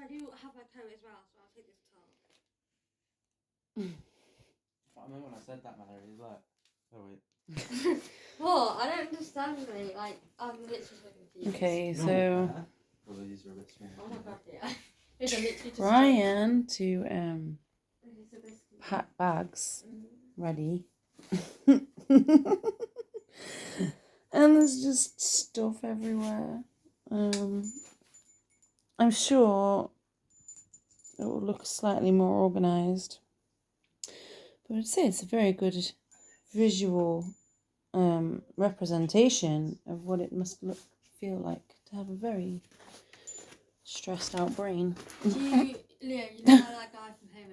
I do have my coat as well, so I'll take this top. I remember when I said that, Mallory, he was like, oh wait. What? I don't understand me. Like, I'm literally confused. Okay, so Although these are a bit small. Oh my god, yeah. Literally just trying to pack bags ready. And there's just stuff everywhere. I'm sure it will look slightly more organised. But I'd say it's a very good visual representation of what it must feel like to have a very stressed out brain. Leo, you know that guy from Home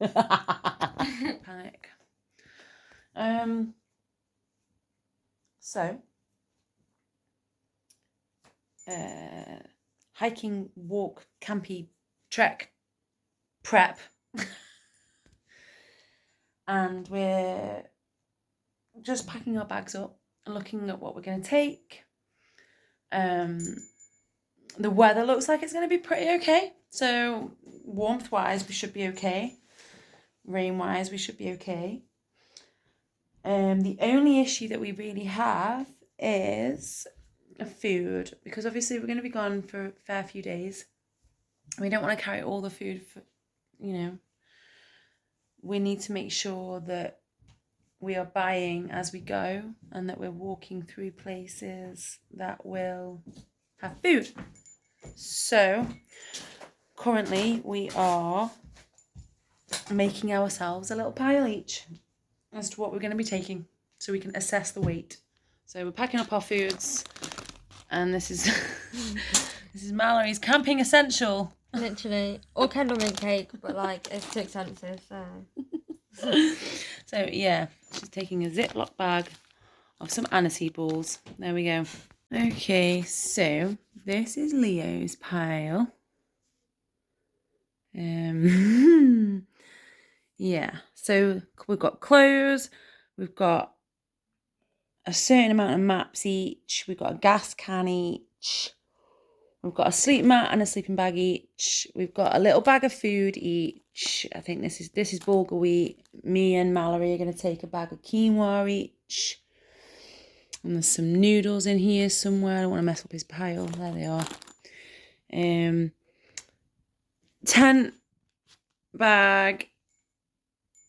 Alone? Panic. So, hiking, walk, campy, trek, prep. And we're just packing our bags up and looking at what we're going to take. The weather looks like it's going to be pretty okay. So warmth-wise, we should be okay. Rain-wise, we should be okay. The only issue that we really have is food, because obviously we're going to be gone for a fair few days. We don't want to carry all the food for, we need to make sure that we are buying as we go and that we're walking through places that will have food. So currently we are making ourselves a little pile each as to what we're going to be taking so we can assess the weight. So we're packing up our foods, and this is this is Mallory's camping essential. Literally. Or candlelit cake, but like it's too expensive, so. So yeah, she's taking a Ziploc bag of some aniseed balls. There we go. Okay, so this is Leo's pile. Yeah, so we've got clothes, we've got a certain amount of maps each, we've got a gas can each, we've got a sleep mat and a sleeping bag each, we've got a little bag of food each. I think this is bulgur wheat. Me and Mallory are going to take a bag of quinoa each. And there's some noodles in here somewhere. I don't want to mess up his pile. There they are. Tent bag.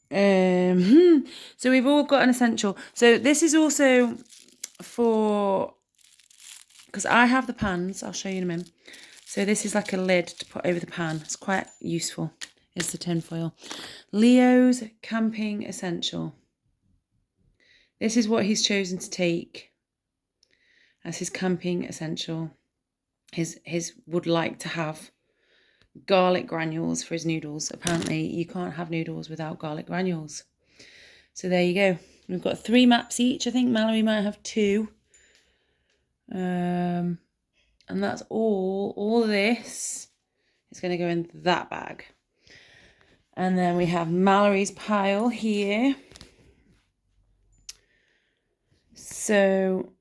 So we've all got an essential. So this is also for, because I have the pans. I'll show you in a minute. So this is like a lid to put over the pan. It's quite useful. It's the tin foil. Leo's camping essential. This is what he's chosen to take as his camping essential. His would like to have garlic granules for his noodles. Apparently you can't have noodles without garlic granules. So there you go. We've got 3 maps each. I think Mallory might have 2. And that's all of this is going to go in that bag. And then we have Mallory's pile here. So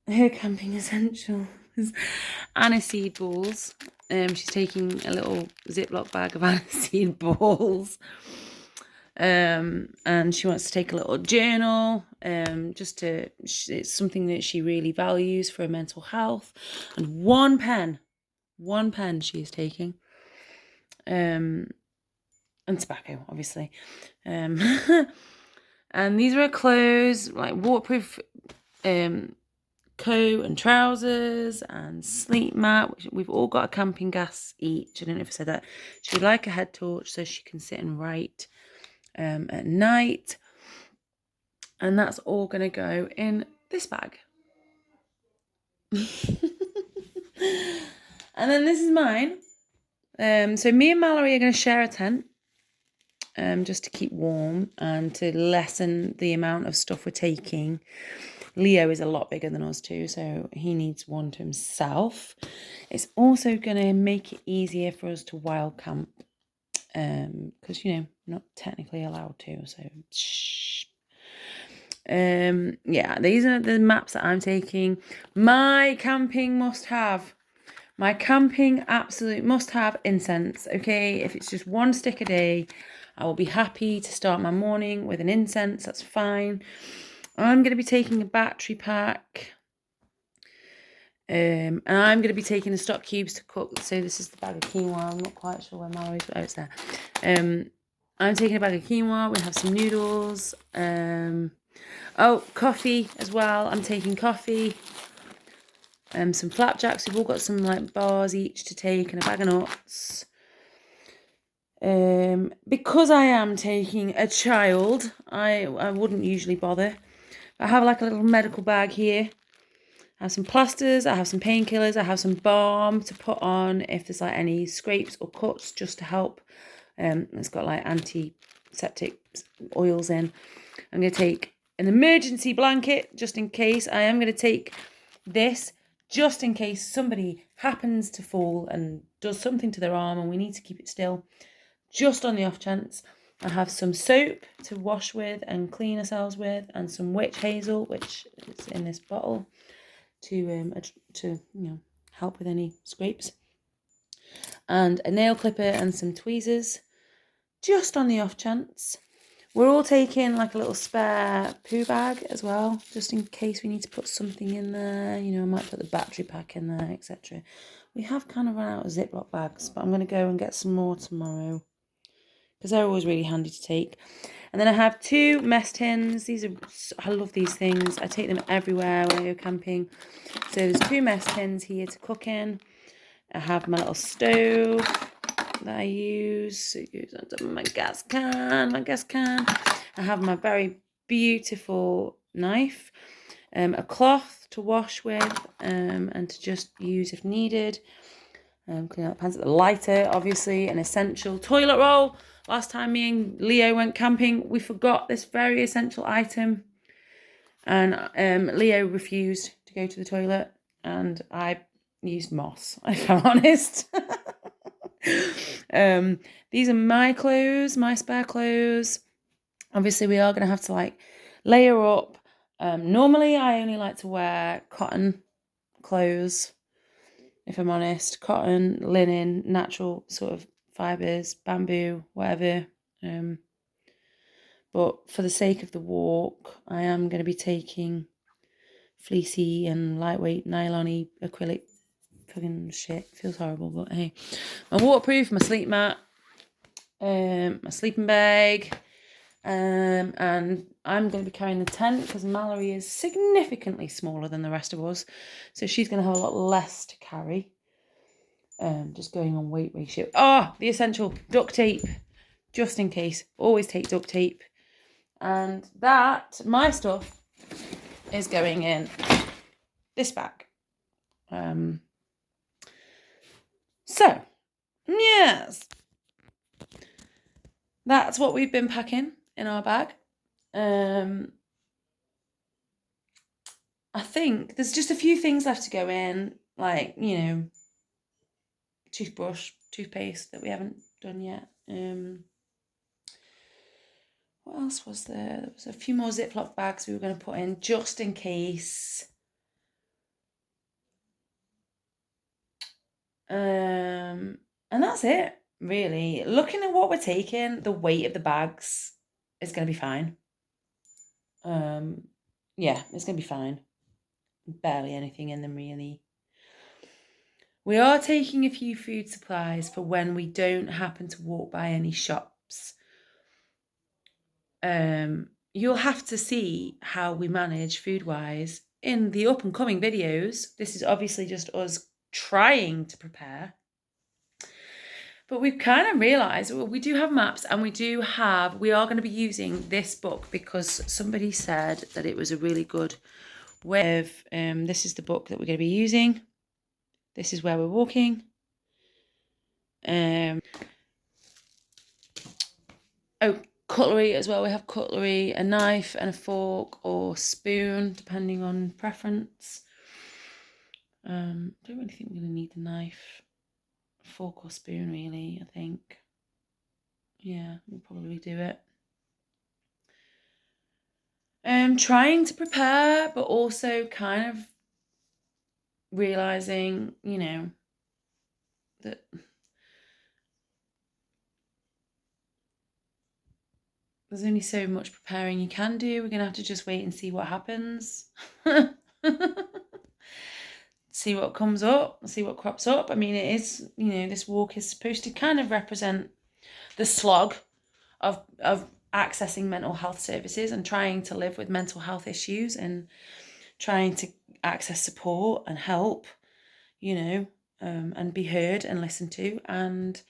her camping essential is aniseed balls. She's taking a little Ziploc bag of aniseed balls. And she wants to take a little journal, it's something that she really values for her mental health. And one pen she is taking. And tobacco, obviously. And these are her clothes, like waterproof coat and trousers and sleep mat. We've all got a camping gas each. I don't know if I said that. She would like a head torch so she can sit and write at night. And that's all going to go in this bag. And then this is mine. So me and Mallory are going to share a tent. Just to keep warm and to lessen the amount of stuff we're taking. Leo is a lot bigger than us too, so he needs one to himself. It's also going to make it easier for us to wild camp, because, we're not technically allowed to, so shh. Yeah, these are the maps that I'm taking. My camping must have. My camping absolute must-have incense, okay? If it's just one stick a day, I will be happy to start my morning with an incense. That's fine. I'm going to be taking a battery pack. And I'm going to be taking the stock cubes to cook. So this is the bag of quinoa. I'm not quite sure where Mallory's, but it's there. I'm taking a bag of quinoa. We have some noodles. Oh, coffee as well. I'm taking coffee. Some flapjacks. We've all got some like bars each to take and a bag of nuts. Because I am taking a child, I wouldn't usually bother. I have like a little medical bag here. I have some plasters, I have some painkillers, I have some balm to put on if there's like any scrapes or cuts, just to help. It's got like antiseptic oils in. I'm going to take an emergency blanket just in case. I am going to take this just in case somebody happens to fall and does something to their arm and we need to keep it still. Just on the off chance. I have some soap to wash with and clean ourselves with, and some witch hazel, which is in this bottle, to help with any scrapes, and a nail clipper and some tweezers, just on the off chance. We're all taking like a little spare poo bag as well, just in case we need to put something in there. I might put the battery pack in there, etc. We have kind of run out of Ziploc bags, but I'm going to go and get some more tomorrow, because they're always really handy to take. And then I have 2 mess tins. I love these things. I take them everywhere when I go camping. So there's 2 mess tins here to cook in. I have my little stove that I use. So it goes onto my gas can. I have my very beautiful knife. A cloth to wash with and to just use if needed. Clean out the pans. The lighter, obviously, an essential. Toilet roll. Last time me and Leo went camping, we forgot this very essential item. And Leo refused to go to the toilet. And I used moss, if I'm honest. These are my clothes, my spare clothes. Obviously, we are going to have to like layer up. Normally, I only like to wear cotton clothes, if I'm honest. Cotton, linen, natural sort of fibres, bamboo, whatever. But for the sake of the walk, I am going to be taking fleecy and lightweight nylon-y acrylic fucking shit. Feels horrible, but hey. My waterproof, my sleep mat, my sleeping bag, and I'm going to be carrying the tent because Mallory is significantly smaller than the rest of us, so she's going to have a lot less to carry. Just going on weight ratio. The essential duct tape, just in case. Always take duct tape. And that, my stuff, is going in this bag. So, yes. That's what we've been packing in our bag. I think there's just a few things left to go in, like, toothbrush, toothpaste that we haven't done yet. What else was there? There was a few more Ziploc bags we were going to put in just in case. And that's it, really. Looking at what we're taking, the weight of the bags is going to be fine. Yeah, it's going to be fine. Barely anything in them, really. We are taking a few food supplies for when we don't happen to walk by any shops. You'll have to see how we manage food-wise in the up and coming videos. This is obviously just us trying to prepare. But we've kind of realised, we do have maps, and we are going to be using this book because somebody said that it was a really good way of, this is the book that we're going to be using. This is where we're walking. Cutlery as well. We have cutlery, a knife and a fork or spoon, depending on preference. Don't really think we're going to need the knife, fork or spoon, really, I think. Yeah, we'll probably do it. Trying to prepare, but also kind of realising, that there's only so much preparing you can do. We're going to have to just wait and see what happens. See what comes up, see what crops up. I mean, it is, you know, this walk is supposed to kind of represent the slog of accessing mental health services and trying to live with mental health issues and trying to access support and help, you know, and be heard and listened to. And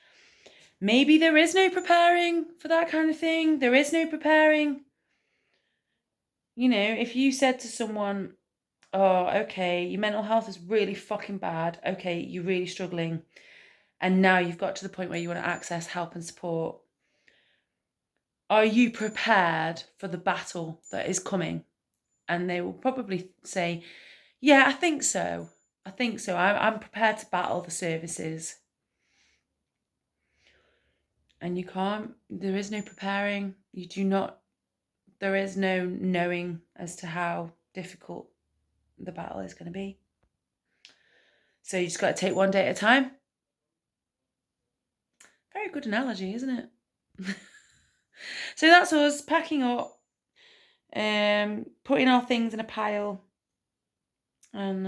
maybe there is no preparing for that kind of thing. There is no preparing. You know, if you said to someone, oh, okay, your mental health is really fucking bad. Okay, you're really struggling. And now you've got to the point where you want to access help and support. Are you prepared for the battle that is coming? And they will probably say, yeah, I think so. I think so. I'm prepared to battle the services. And you can't. There is no preparing. You do not. There is no knowing as to how difficult the battle is going to be. So you just got to take one day at a time. Very good analogy, isn't it? So that's us packing up, putting our things in a pile, and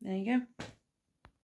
there you go.